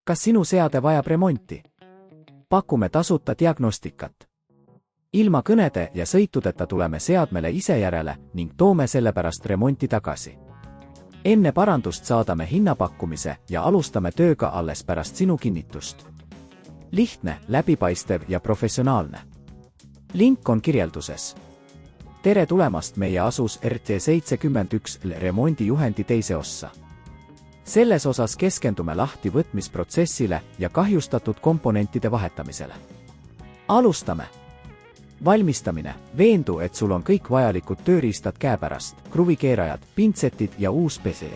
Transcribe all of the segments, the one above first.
Kas sinu seade vajab remonti? Pakume tasuta diagnostikat. Ilma kõnede ja sõitudeta tuleme seadmele ise järele ning toome sellepärast remonti tagasi. Enne parandust saadame hinnapakkumise ja alustame tööga alles pärast sinu kinnitust. Lihtne, läbipaistev ja professionaalne. Link on kirjelduses. Tere tulemast meie Asus RT71 remondijuhendi teise ossa. Selles osas keskendume lahtivõtmisprotsessile ja kahjustatud komponentide vahetamisele. Alustame. Valmistamine. Veendu, et sul on kõik vajalikud tööriistad käepärast, kruvikeerajad, pintsetid ja uus pese.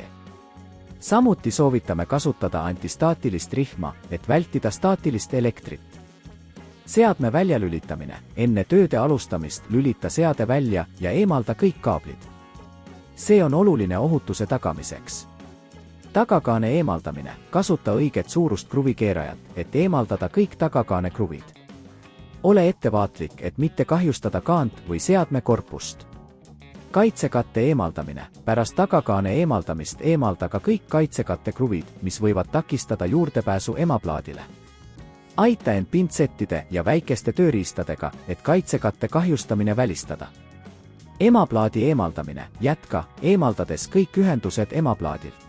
Samuti soovitame kasutada antistaatilist rihma, et vältida staatilist elektrit. Seadme väljalülitamine. Enne tööde alustamist lülita seade välja ja eemalda kõik kaablid. See on oluline ohutuse tagamiseks. Tagakaane eemaldamine. Kasuta õiget suurust kruvikeerajat, et eemaldada kõik tagakaane kruvid. Ole ettevaatlik, et mitte kahjustada kaant või seadme korpust. Kaitsekatte eemaldamine. Pärast tagakaane eemaldamist eemalda ka kõik kaitsekatte kruvid, mis võivad takistada juurdepääsu emaplaadile. Aita end pintsettide ja väikeste tööriistadega, et kaitsekatte kahjustamine välistada. Emaplaadi eemaldamine. Jätka, eemaldades kõik ühendused emaplaadilt.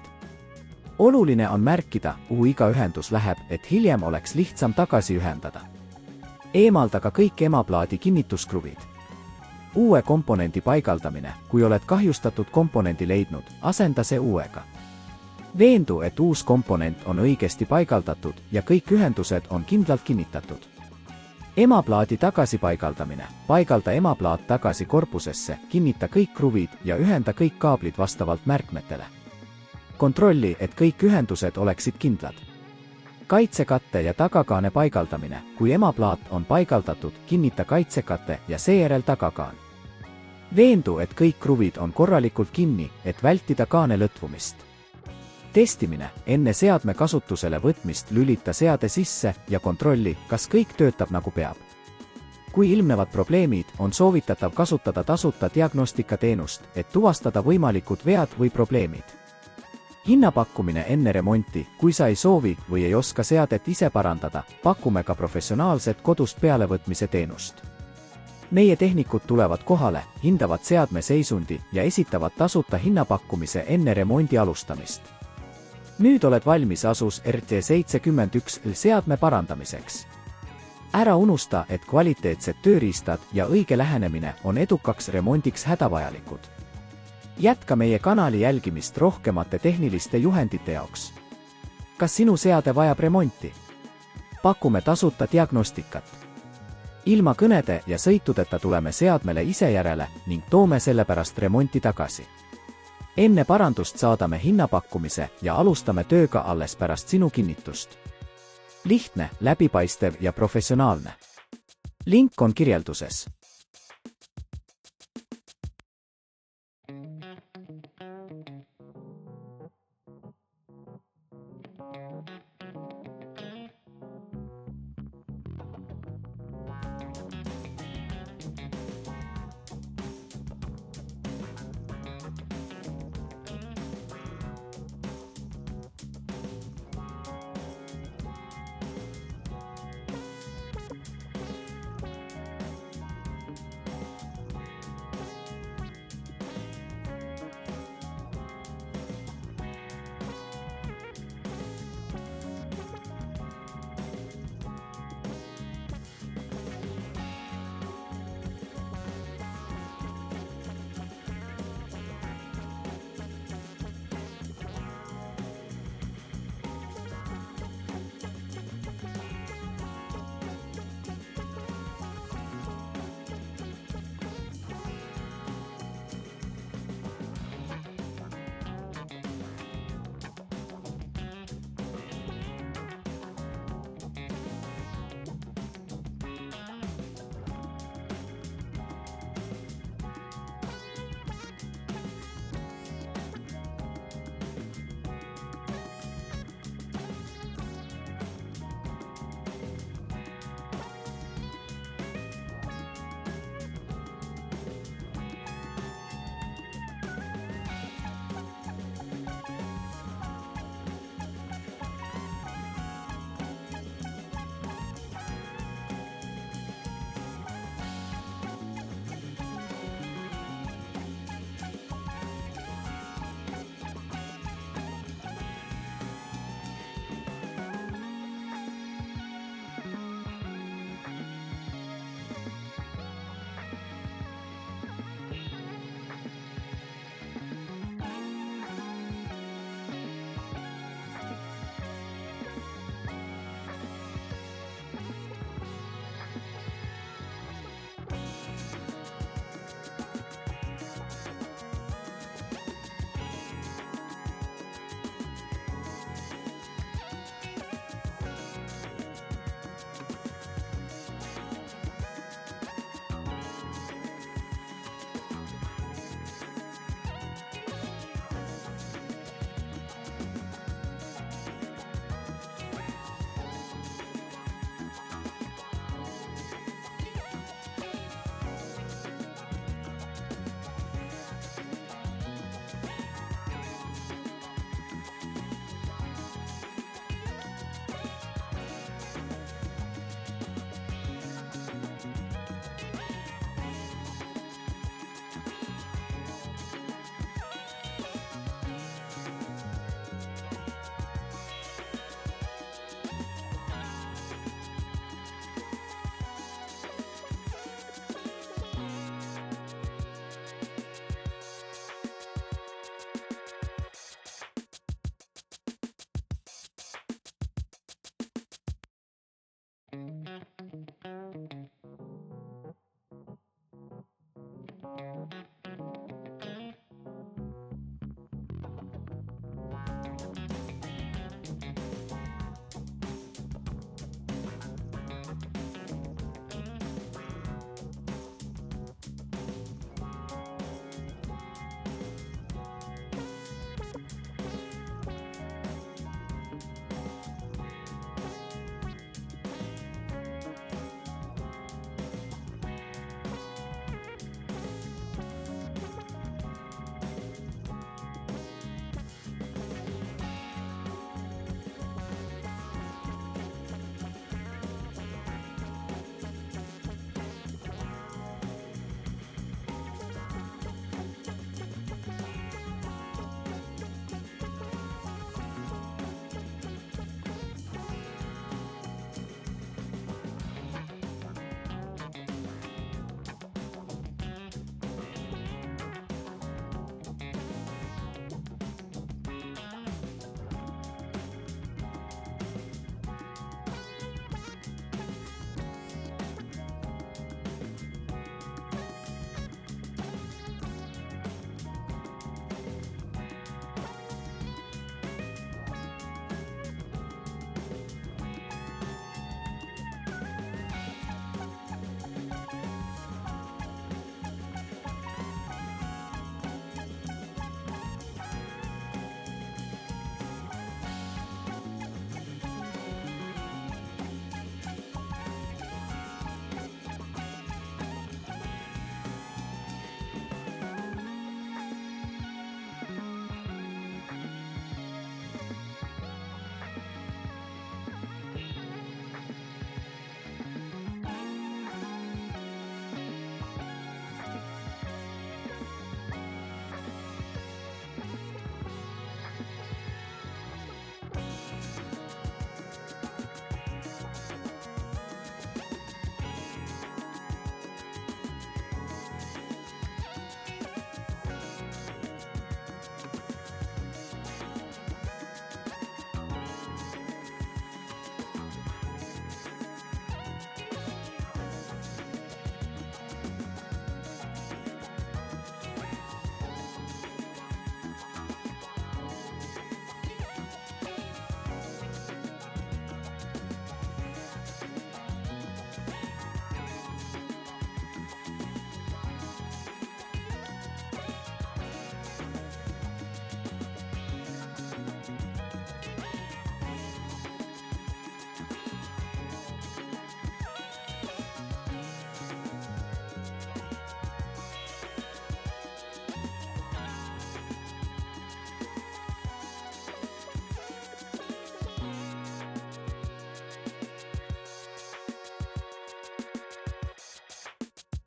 Oluline on märkida, kuhu iga ühendus läheb, et hiljem oleks lihtsam tagasi ühendada. Eemalda ka kõik emaplaadi kinnituskruvid. Uue komponendi paigaldamine. Kui oled kahjustatud komponendi leidnud, asenda see uuega. Veendu, et uus komponent on õigesti paigaldatud ja kõik ühendused on kindlalt kinnitatud. Emaplaadi tagasipaigaldamine. Paigalda emaplaat tagasi korpusesse, kinnita kõik kruvid ja ühenda kõik kaablid vastavalt märkmetele. Kontrolli, et kõik ühendused oleksid kindlad. Kaitsekatte ja tagakaane paigaldamine. Kui emaplaat on paigaldatud, kinnita kaitsekate ja seejärel tagakaan. Veendu, et kõik kruvid on korralikult kinni, et vältida kaane lõtvumist. Testimine. Enne seadme kasutusele võtmist lülita seade sisse ja kontrolli, kas kõik töötab nagu peab. Kui ilmnevad probleemid, on soovitatav kasutada tasuta diagnostikateenust, et tuvastada võimalikud vead või probleemid. Hinnapakkumine enne remonti. Kui sa ei soovi või ei oska seadet ise parandada, pakume ka professionaalset kodust pealevõtmise teenust. Meie tehnikud tulevad kohale, hindavad seadme seisundi ja esitavad tasuta hinnapakkumise enne remondi alustamist. Nüüd oled valmis Asus RT71 seadme parandamiseks. Ära unusta, et kvaliteetsed tööriistad ja õige lähenemine on edukaks remondiks hädavajalikud. Jätka meie kanali jälgimist rohkemate tehniliste juhendite jaoks. Kas sinu seade vajab remonti? Pakume tasuta diagnostikat. Ilma kõnede ja sõitudeta tuleme seadmele ise järele ning toome sellepärast remonti tagasi. Enne parandust saadame hinnapakkumise ja alustame tööga alles pärast sinu kinnitust. Lihtne, läbipaistev ja professionaalne. Link on kirjelduses.